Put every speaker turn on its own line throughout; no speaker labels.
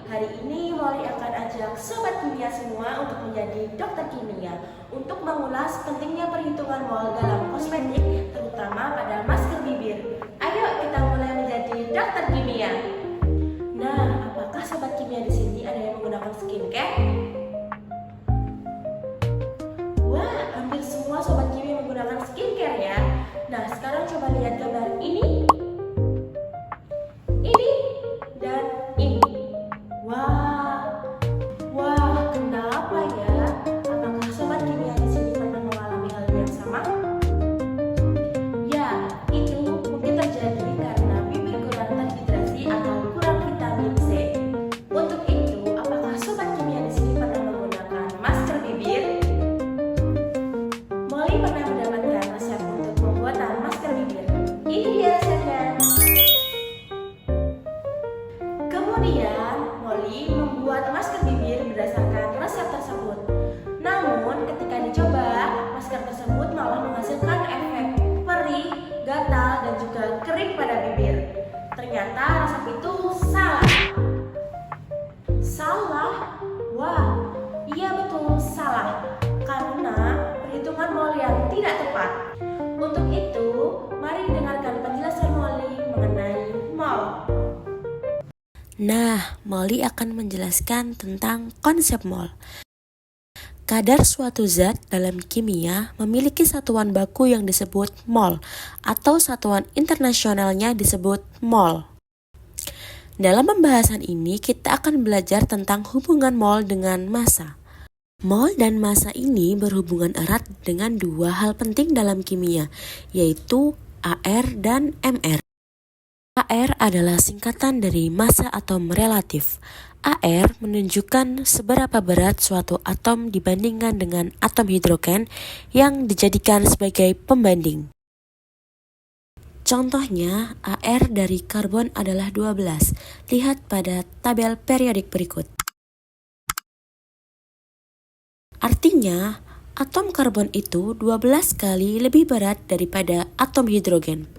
Hari ini Molly akan ajak sobat kimia semua untuk menjadi dokter kimia untuk mengulas pentingnya perhitungan mol dalam kosmetik, terutama pada masker bibir. Ayo kita mulai menjadi dokter kimia. Nah, apakah sobat kimia di sini ada yang menggunakan skincare? Wah, hampir semua sobat kimia menggunakan skincare ya. Nah, sekarang coba lihat gambar ini, dan ini. Wah, kenapa ya? Apakah sobat kimia di sini pernah mengalami hal yang sama? Ya, itu mungkin terjadi karena bibir kurang terhidrasi atau kurang vitamin C. Untuk itu, apakah sobat kimia di sini pernah menggunakan masker bibir? Molly pernah mendapatkan resep untuk pembuatan masker bibir. Ini dia resepnya. Kemudian, Molly membuat masker bibir berdasarkan resep tersebut. Namun, ketika dicoba, masker tersebut malah menghasilkan efek perih, gatal, dan juga kering pada bibir. Ternyata resep itu salah. Salah? Wah, iya betul salah. Karena perhitungan mol yang tidak tepat. Untuk itu, mari dengarkan penjelasan Molly mengenai mol.
Nah, Molly akan menjelaskan tentang konsep mol. Kadar suatu zat dalam kimia memiliki satuan baku yang disebut mol, atau satuan internasionalnya disebut mol. Dalam pembahasan ini, kita akan belajar tentang hubungan mol dengan massa. Mol dan massa ini berhubungan erat dengan dua hal penting dalam kimia, yaitu AR dan MR. AR adalah singkatan dari massa atom relatif. AR menunjukkan seberapa berat suatu atom dibandingkan dengan atom hidrogen yang dijadikan sebagai pembanding. Contohnya, AR dari karbon adalah 12. Lihat pada tabel periodik berikut. Artinya, atom karbon itu 12 kali lebih berat daripada atom hidrogen.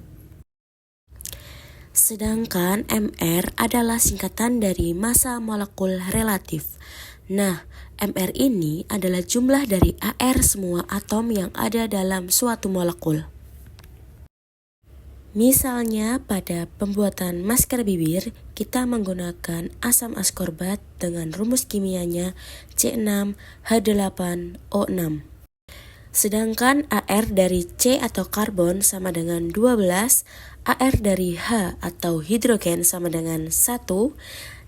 Sedangkan MR adalah singkatan dari massa molekul relatif. Nah, MR ini adalah jumlah dari AR semua atom yang ada dalam suatu molekul. Misalnya pada pembuatan masker bibir, kita menggunakan asam askorbat dengan rumus kimianya C6H8O6. Sedangkan AR dari C atau karbon sama dengan 12, AR dari H atau hidrogen sama dengan 1,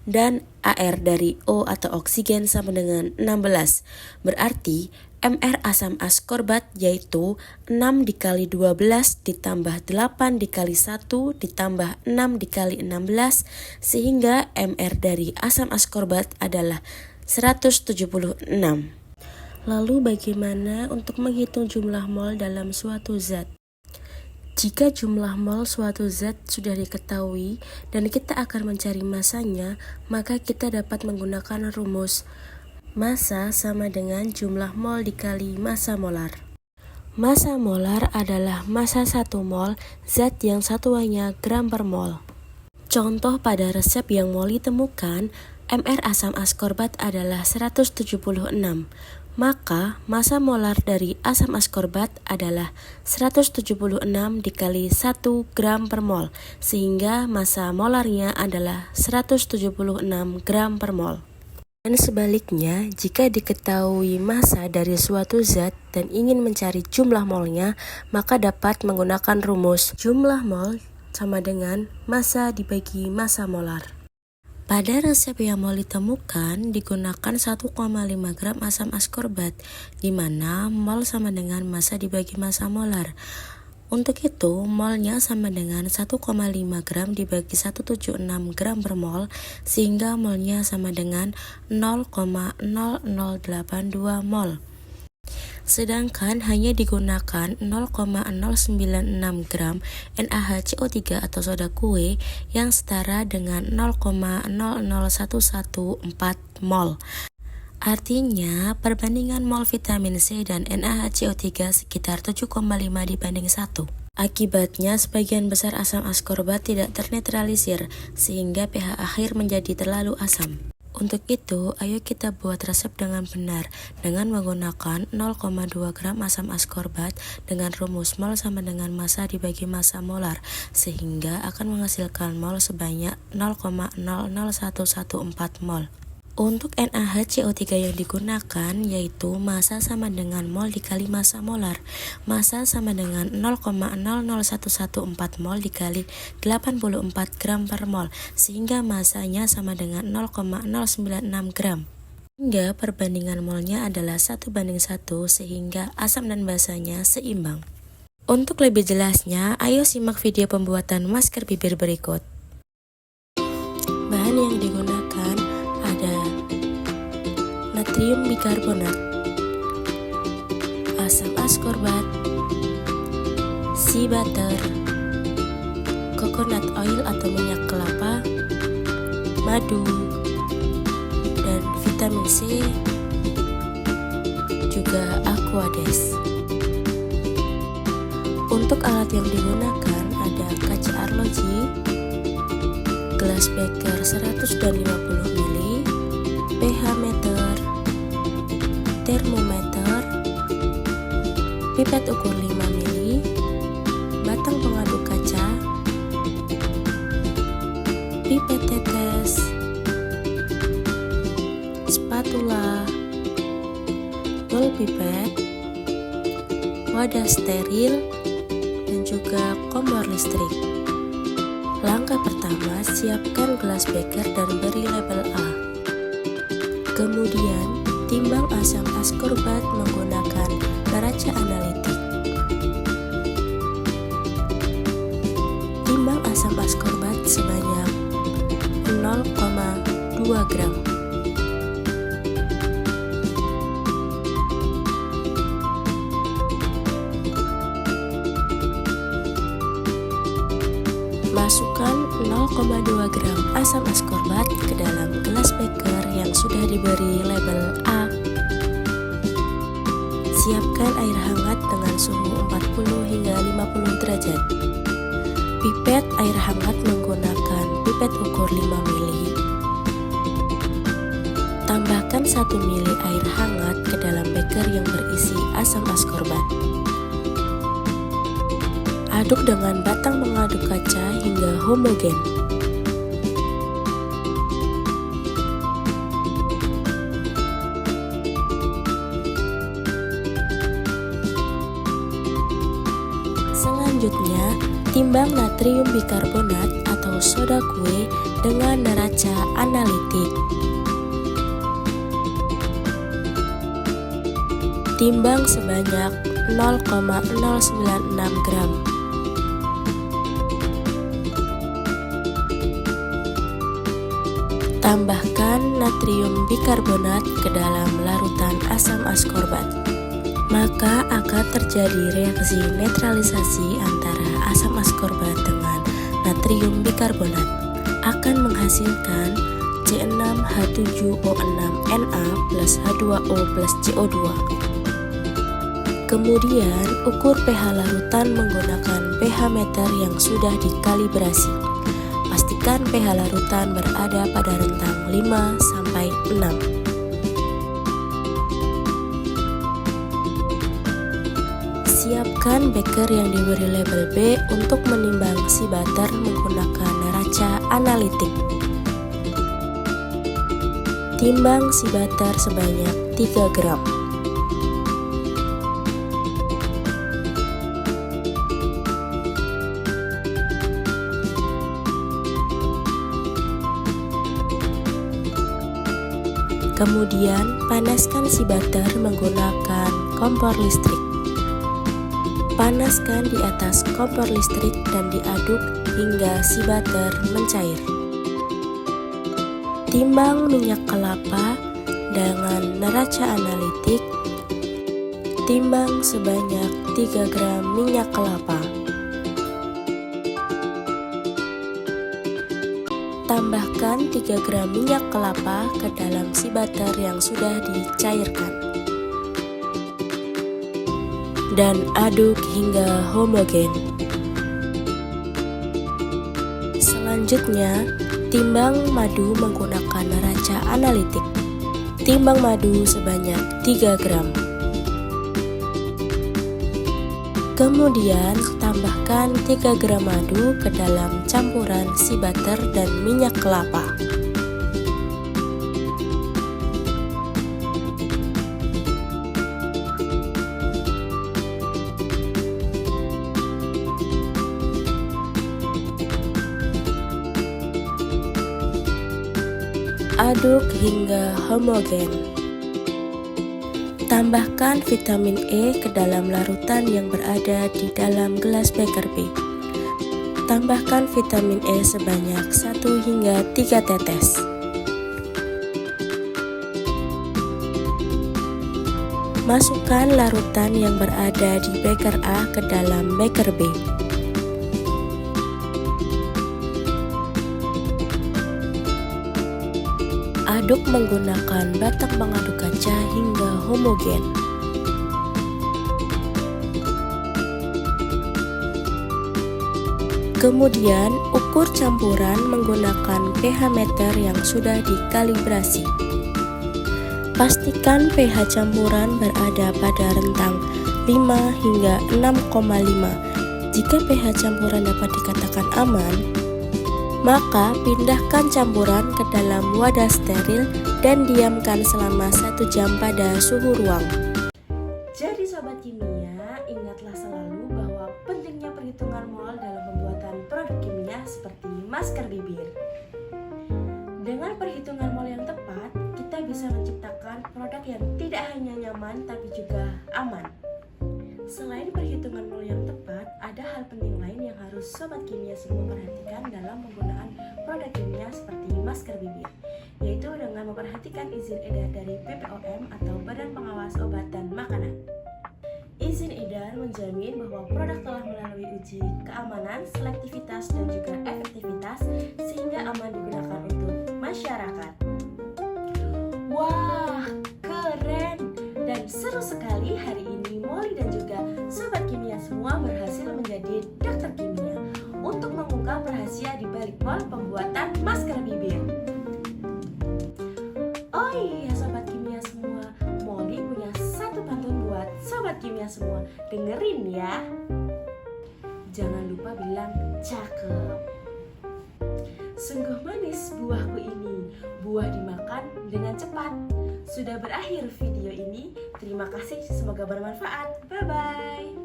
dan AR dari O atau oksigen sama dengan 16. Berarti MR asam askorbat yaitu 6 dikali 12 ditambah 8 dikali 1 ditambah 6 dikali 16, sehingga MR dari asam askorbat adalah 176. Lalu bagaimana untuk menghitung jumlah mol dalam suatu zat? Jika jumlah mol suatu zat sudah diketahui dan kita akan mencari massanya, maka kita dapat menggunakan rumus massa sama dengan jumlah mol dikali massa molar. Massa molar adalah massa 1 mol zat yang satuannya gram per mol. Contoh pada resep yang Molly temukan, MR asam askorbat adalah 176. Maka massa molar dari asam askorbat adalah 176 dikali 1 gram per mol, sehingga massa molarnya adalah 176 gram per mol. Dan sebaliknya, jika diketahui massa dari suatu zat dan ingin mencari jumlah molnya, maka dapat menggunakan rumus jumlah mol sama dengan massa dibagi massa molar. Pada resep yang Molly temukan digunakan 1,5 gram asam askorbat, di mana mol sama dengan massa dibagi massa molar. Untuk itu, molnya sama dengan 1,5 gram dibagi 176 gram per mol, sehingga molnya sama dengan 0,0082 mol. Sedangkan hanya digunakan 0,096 gram NaHCO3 atau soda kue yang setara dengan 0,00114 mol. Artinya, perbandingan mol vitamin C dan NaHCO3 sekitar 7,5 dibanding 1. Akibatnya, sebagian besar asam askorbat tidak ternetralisir, sehingga pH akhir menjadi terlalu asam. Untuk itu, ayo kita buat resep dengan benar dengan menggunakan 0,2 gram asam askorbat dengan rumus mol sama dengan massa dibagi massa molar, sehingga akan menghasilkan mol sebanyak 0,00114 mol. Untuk NaHCO3 yang digunakan yaitu massa sama dengan mol dikali massa molar. Massa sama dengan 0,00114 mol dikali 84 gram per mol, sehingga massanya sama dengan 0,096 gram. Hingga perbandingan molnya adalah 1:1 sehingga asam dan basanya seimbang. Untuk lebih jelasnya, ayo simak video pembuatan masker bibir berikut. Bahan yang digunakan ada natrium bikarbonat, asam askorbat, sea butter, coconut oil atau minyak kelapa, madu, dan vitamin C, juga aquades. Untuk alat yang digunakan ada kaca arloji, gelas beker 150 ml, pH meter, termometer, pipet ukur 5 ml, batang pengaduk kaca, pipet tetes, spatula, bol pipet, wadah steril, dan juga kompor listrik. Langkah pertama, siapkan gelas beker dan beri label A. Kemudian, timbang asam askorbat menggunakan neraca analitik. Timbang asam askorbat sebanyak 0,2 gram. Masukkan 0,2 gram asam askorbat ke dalam gelas beker yang sudah diberi label A. Siapkan air hangat dengan suhu 40 hingga 50 derajat. Pipet air hangat menggunakan pipet ukur 5 ml. Tambahkan 1 ml air hangat ke dalam beker yang berisi asam askorbat. Aduk dengan batang pengaduk kaca hingga homogen. Selanjutnya, timbang natrium bikarbonat atau soda kue dengan neraca analitik. Timbang sebanyak 0,096 gram. Tambahkan natrium bikarbonat ke dalam larutan asam askorbat. Maka akan terjadi reaksi netralisasi antara asam askorbat dengan natrium bikarbonat, akan menghasilkan C6H7O6Na plus H2O plus CO2. Kemudian ukur pH larutan menggunakan pH meter yang sudah dikalibrasi. Pastikan pH larutan berada pada rentang 5-6. Siapkan beker yang diberi label B untuk menimbang sea butter menggunakan neraca analitik. Timbang sea butter sebanyak 3 gram. Kemudian panaskan sea butter menggunakan kompor listrik. Panaskan di atas kompor listrik dan diaduk hingga sea butter mencair. Timbang minyak kelapa dengan neraca analitik. Timbang sebanyak 3 gram minyak kelapa. Tambahkan 3 gram minyak kelapa ke dalam sea butter yang sudah dicairkan. Dan aduk hingga homogen. Selanjutnya, Timbang madu menggunakan neraca analitik. Timbang madu sebanyak 3 gram. Kemudian tambahkan 3 gram madu ke dalam campuran sea butter dan minyak kelapa. Aduk hingga homogen. Tambahkan vitamin E ke dalam larutan yang berada di dalam gelas Bakerbee. Tambahkan vitamin E sebanyak 1 hingga 3 tetes. Masukkan larutan yang berada di beker A ke dalam beker B. Aduk menggunakan batang pengaduk kaca hingga homogen. Kemudian ukur campuran menggunakan pH meter yang sudah dikalibrasi. Pastikan pH campuran berada pada rentang 5 hingga 6,5. Jika pH campuran dapat dikatakan aman, maka pindahkan campuran ke dalam wadah steril dan diamkan selama 1 jam pada suhu ruang.
Jadi sobat kimia, ingatlah selalu bahwa pentingnya perhitungan mol dalam pembuatan produk kimia seperti masker bibir. Dengan perhitungan mol yang tepat, kita bisa menciptakan produk yang tidak hanya nyaman tapi juga aman. Selain perhitungan mol yang tepat, ada hal penting lain yang harus sobat kimia semua perhatikan dalam penggunaan produk kimia seperti masker bibir, yaitu dengan memperhatikan izin edar dari BPOM atau Badan Pengawas Obat dan Makanan. Izin edar menjamin bahwa produk telah melalui uji keamanan, selektivitas, dan juga efektivitas sehingga aman digunakan untuk masyarakat. Wah, keren dan seru sekali hari ini Molly dan juga sobat kimia semua berhasil menjadi dokter kimia untuk mengungkap rahasia di balik mol pembuatan masker bibir. Oh iya sobat kimia semua, Molly punya satu pantun buat sobat kimia semua. Dengerin ya. Jangan lupa bilang cakep. Sungguh manis buahku ini, buah dimakan dengan cepat. Sudah berakhir video ini. Terima kasih, semoga bermanfaat. Bye-bye.